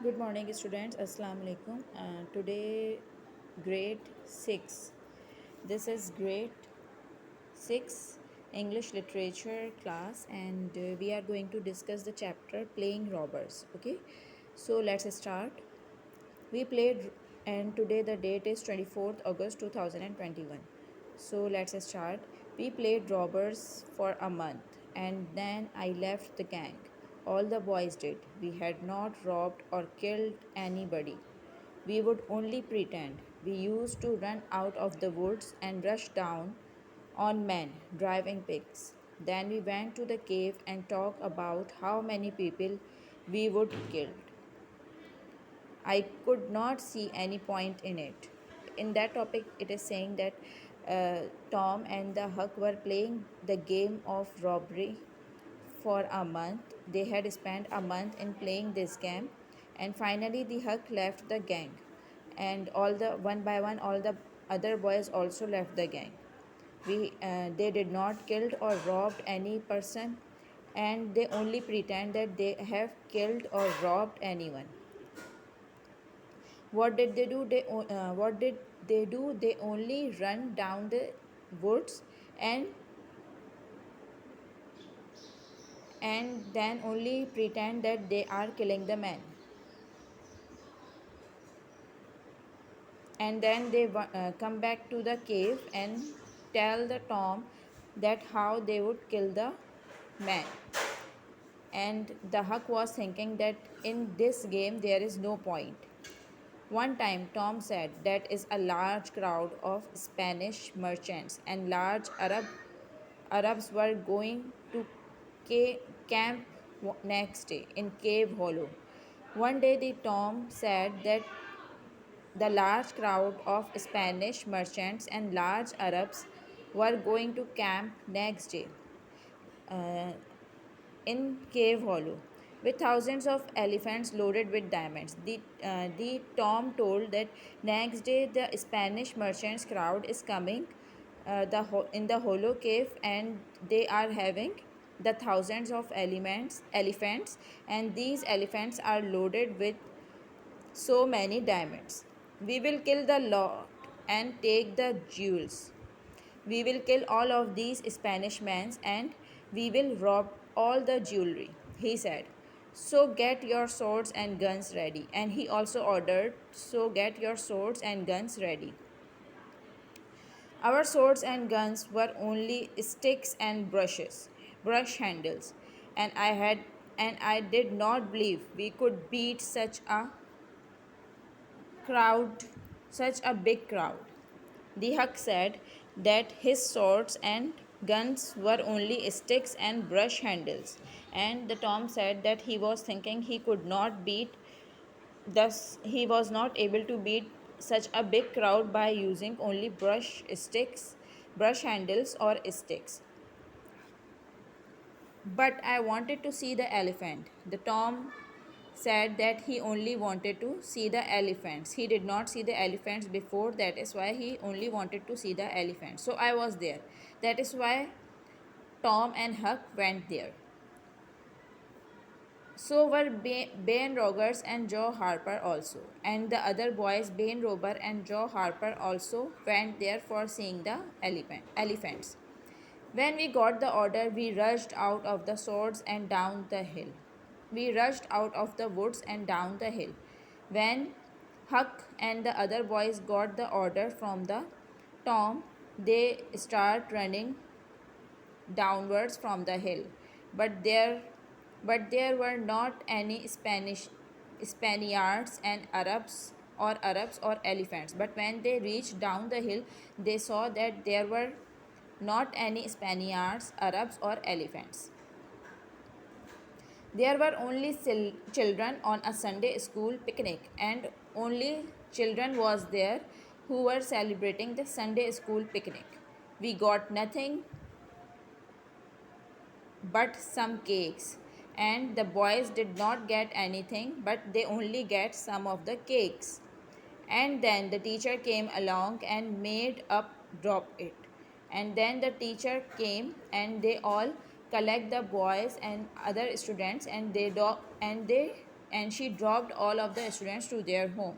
Good morning, students. Assalamu alaikum. Today, grade 6. This is grade 6 English literature class, and we are going to discuss the chapter Playing Robbers. Okay, so let's start. We played, and today the date is 24th August 2021. So let's start. We played robbers for a month, and then I left the gang. All the boys did. We had not robbed or killed anybody. We would only pretend. We used to run out of the woods and rush down on men driving pigs. Then we went to the cave and talked about how many people we would kill. I could not see any point in it. In that topic, it is saying that Tom and the Huck were playing the game of robbery for a month. They had spent a month in playing this game, and finally, the Huck left the gang, and all the one by one, all the other boys also left the gang. They did not killed or robbed any person, and they only pretend that they have killed or robbed anyone. What did they do? They only run down the woods and then only pretend that they are killing the man. And then they come back to the cave and tell the Tom that how they would kill the man. And the Huck was thinking that in this game there is no point. One time, Tom said, that is a large crowd of Spanish merchants and large Arabs were going to camp next day in Cave Hollow. One day, the Tom said that the large crowd of Spanish merchants and large Arabs were going to camp next day uh, in Cave Hollow with thousands of elephants loaded with diamonds. The Tom told that next day the Spanish merchants crowd is coming in the Hollow Cave, and they are having the thousands of elephants, and these elephants are loaded with so many diamonds. We will kill the lot and take the jewels. We will kill all of these Spanish men and we will rob all the jewelry, he said. So get your swords and guns ready. And he also ordered, so get your swords and guns ready. Our swords and guns were only sticks and brush handles, and I did not believe we could beat crowd, such a big crowd. The Huck said that his swords and guns were only sticks and brush handles, and the Tom said that he was thinking he could not beat, thus he was not able to beat such a big crowd by using only brush handles or sticks. But I wanted to see the elephant. The Tom said that he only wanted to see the elephants. He did not see the elephants before, that is why he only wanted to see the elephants. So I was there. That is why Tom and Huck went there. So were Ben Rogers and Joe Harper also. And the other boys, Ben Rober and Joe Harper, also went there for seeing the elephants. When we got the order, we rushed out of the swords and down the hill. We rushed out of the woods and down the hill. When Huck and the other boys got the order from the Tom, they start running downwards from the hill. But there were not any Spaniards and Arabs or elephants. But when they reached down the hill, they saw that there were not any Spaniards, Arabs, or elephants. There were only children on a Sunday school picnic, and only children was there who were celebrating the Sunday school picnic. We got nothing but some cakes, and the boys did not get anything, but they only get some of the cakes. And then the teacher came along and made up drop it. And then the teacher came and they all collect the boys and other students, and they and she dropped all of the students to their home.